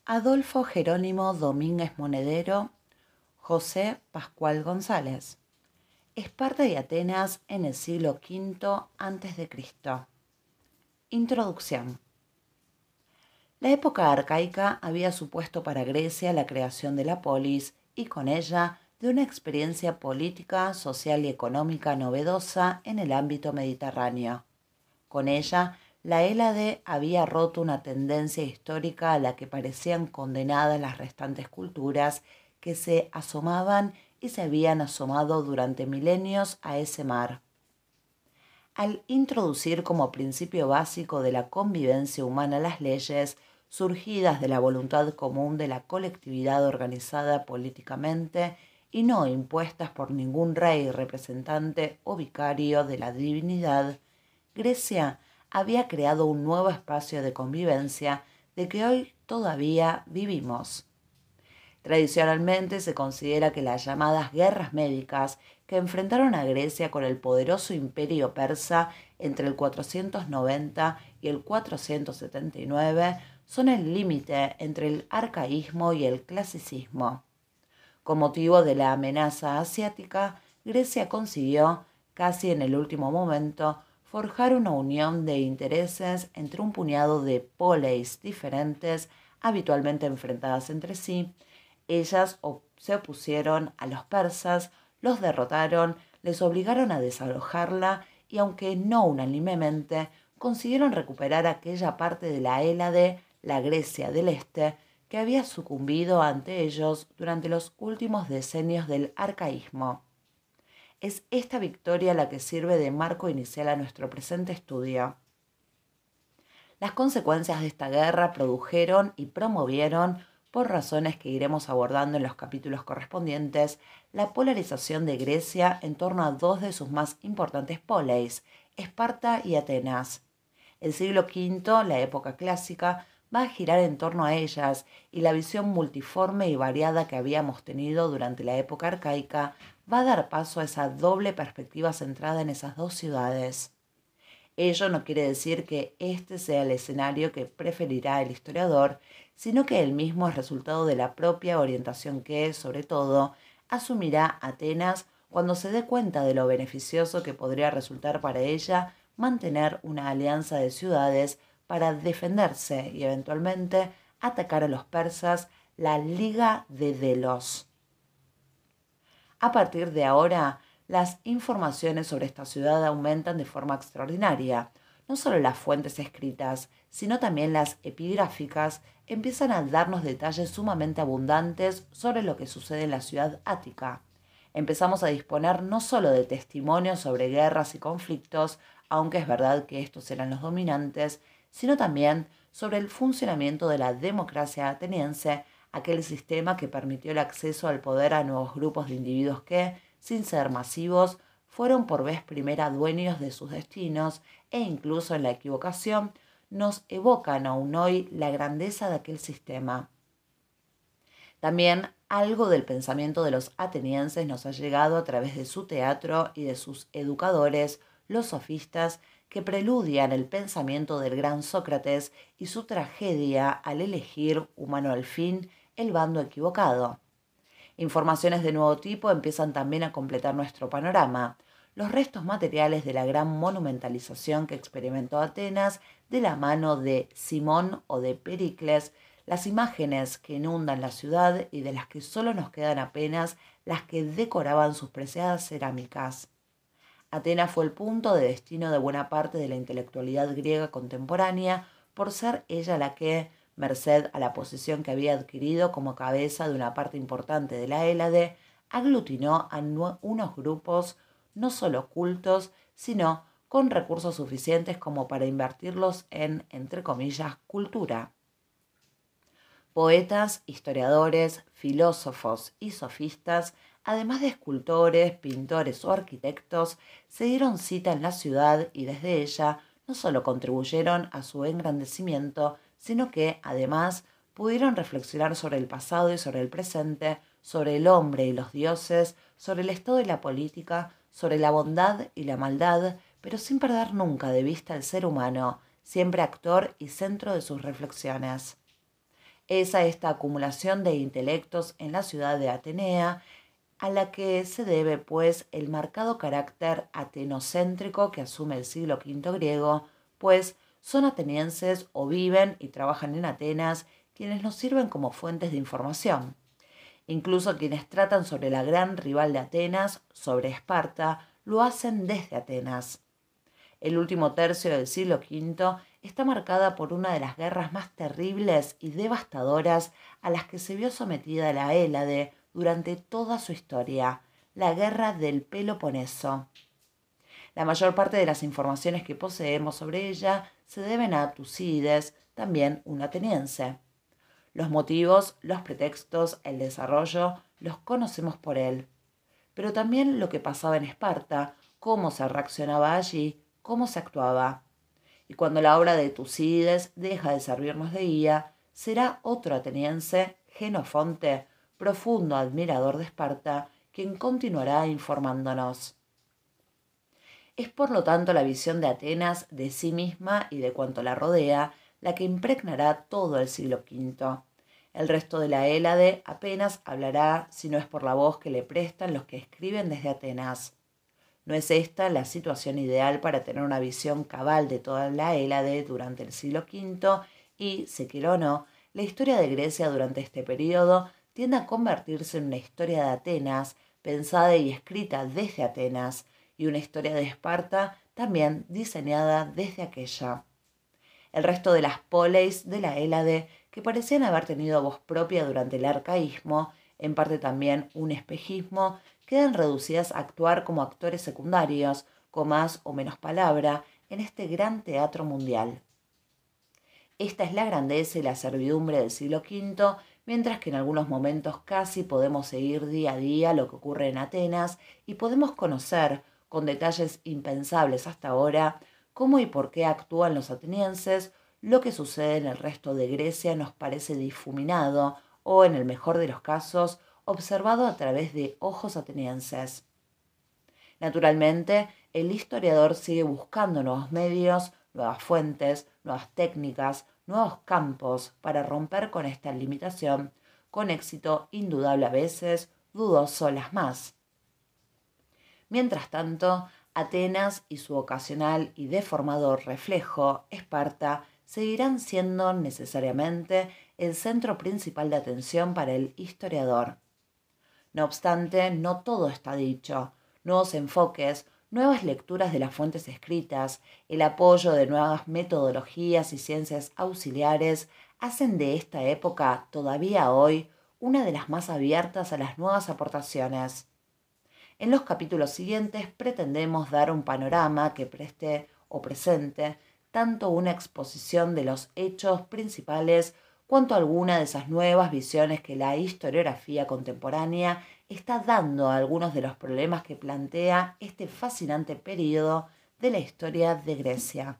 Adolfo Jerónimo Domínguez Monedero, José Pascual González. Esparta y Atenas en el siglo V a.C. Introducción. La época arcaica había supuesto para Grecia la creación de la polis y con ella de una experiencia política, social y económica novedosa en el ámbito mediterráneo. Con ella, la Hélade había roto una tendencia histórica a la que parecían condenadas las restantes culturas que se asomaban y se habían asomado durante milenios a ese mar. Al introducir como principio básico de la convivencia humana las leyes, surgidas de la voluntad común de la colectividad organizada políticamente y no impuestas por ningún rey, representante o vicario de la divinidad, Grecia había creado un nuevo espacio de convivencia de que hoy todavía vivimos. Tradicionalmente se considera que las llamadas guerras médicas que enfrentaron a Grecia con el poderoso imperio persa entre el 490 y el 479 son el límite entre el arcaísmo y el clasicismo. Con motivo de la amenaza asiática, Grecia consiguió, casi en el último momento, forjar una unión de intereses entre un puñado de poleis diferentes, habitualmente enfrentadas entre sí. Ellas se opusieron a los persas, los derrotaron, les obligaron a desalojarla y, aunque no unánimemente, consiguieron recuperar aquella parte de la Hélade, la Grecia del Este, que había sucumbido ante ellos durante los últimos decenios del arcaísmo. Es esta victoria la que sirve de marco inicial a nuestro presente estudio. Las consecuencias de esta guerra produjeron y promovieron, por razones que iremos abordando en los capítulos correspondientes, la polarización de Grecia en torno a dos de sus más importantes poleis, Esparta y Atenas. El siglo V, la época clásica, va a girar en torno a ellas y la visión multiforme y variada que habíamos tenido durante la época arcaica va a dar paso a esa doble perspectiva centrada en esas dos ciudades. Ello no quiere decir que este sea el escenario que preferirá el historiador, sino que el mismo es resultado de la propia orientación que, sobre todo, asumirá Atenas cuando se dé cuenta de lo beneficioso que podría resultar para ella mantener una alianza de ciudades para defenderse y eventualmente atacar a los persas, la Liga de Delos. A partir de ahora, las informaciones sobre esta ciudad aumentan de forma extraordinaria. No solo las fuentes escritas, sino también las epigráficas empiezan a darnos detalles sumamente abundantes sobre lo que sucede en la ciudad ática. Empezamos a disponer no solo de testimonios sobre guerras y conflictos, aunque es verdad que estos eran los dominantes, sino también sobre el funcionamiento de la democracia ateniense, aquel sistema que permitió el acceso al poder a nuevos grupos de individuos que, sin ser masivos, fueron por vez primera dueños de sus destinos e incluso en la equivocación nos evocan aún hoy la grandeza de aquel sistema. También algo del pensamiento de los atenienses nos ha llegado a través de su teatro y de sus educadores, los sofistas, que preludian el pensamiento del gran Sócrates y su tragedia al elegir, humano al fin, el bando equivocado. Informaciones de nuevo tipo empiezan también a completar nuestro panorama. Los restos materiales de la gran monumentalización que experimentó Atenas de la mano de Simón o de Pericles, las imágenes que inundan la ciudad y de las que solo nos quedan apenas las que decoraban sus preciadas cerámicas. Atenas fue el punto de destino de buena parte de la intelectualidad griega contemporánea por ser ella la que, merced a la posición que había adquirido como cabeza de una parte importante de la Hélade, aglutinó a unos grupos no solo cultos, sino con recursos suficientes como para invertirlos en, entre comillas, cultura. Poetas, historiadores, filósofos y sofistas, además de escultores, pintores o arquitectos, se dieron cita en la ciudad y desde ella no solo contribuyeron a su engrandecimiento, sino que, además, pudieron reflexionar sobre el pasado y sobre el presente, sobre el hombre y los dioses, sobre el estado y la política, sobre la bondad y la maldad, pero sin perder nunca de vista al ser humano, siempre actor y centro de sus reflexiones. Es a esta acumulación de intelectos en la ciudad de Atenea a la que se debe, pues, el marcado carácter atenocéntrico que asume el siglo V griego, pues son atenienses o viven y trabajan en Atenas quienes nos sirven como fuentes de información. Incluso quienes tratan sobre la gran rival de Atenas, sobre Esparta, lo hacen desde Atenas. El último tercio del siglo V está marcada por una de las guerras más terribles y devastadoras a las que se vio sometida la Hélade durante toda su historia, la Guerra del Peloponeso. La mayor parte de las informaciones que poseemos sobre ella se deben a Tucídides, también un ateniense. Los motivos, los pretextos, el desarrollo, los conocemos por él. Pero también lo que pasaba en Esparta, cómo se reaccionaba allí, cómo se actuaba. Y cuando la obra de Tucídides deja de servirnos de guía, será otro ateniense, Genofonte, profundo admirador de Esparta, quien continuará informándonos. Es por lo tanto la visión de Atenas de sí misma y de cuanto la rodea la que impregnará todo el siglo V. El resto de la Hélade apenas hablará si no es por la voz que le prestan los que escriben desde Atenas. ¿No es esta la situación ideal para tener una visión cabal de toda la Hélade durante el siglo V? Y, se quiera o no, la historia de Grecia durante este periodo tiende a convertirse en una historia de Atenas, pensada y escrita desde Atenas, y una historia de Esparta también diseñada desde aquella. El resto de las poleis de la Hélade, que parecían haber tenido voz propia durante el arcaísmo, en parte también un espejismo, quedan reducidas a actuar como actores secundarios, con más o menos palabra, en este gran teatro mundial. Esta es la grandeza y la servidumbre del siglo V, mientras que en algunos momentos casi podemos seguir día a día lo que ocurre en Atenas y podemos conocer, con detalles impensables hasta ahora, cómo y por qué actúan los atenienses. Lo que sucede en el resto de Grecia nos parece difuminado o, en el mejor de los casos, observado a través de ojos atenienses. Naturalmente, el historiador sigue buscando nuevos medios, nuevas fuentes, nuevas técnicas, nuevos campos para romper con esta limitación, con éxito indudable a veces, dudoso las más. Mientras tanto, Atenas y su ocasional y deformador reflejo, Esparta, seguirán siendo necesariamente el centro principal de atención para el historiador. No obstante, no todo está dicho. Nuevos enfoques, nuevas lecturas de las fuentes escritas, el apoyo de nuevas metodologías y ciencias auxiliares hacen de esta época, todavía hoy, una de las más abiertas a las nuevas aportaciones. En los capítulos siguientes pretendemos dar un panorama que preste o presente tanto una exposición de los hechos principales cuanto alguna de esas nuevas visiones que la historiografía contemporánea está dando a algunos de los problemas que plantea este fascinante periodo de la historia de Grecia.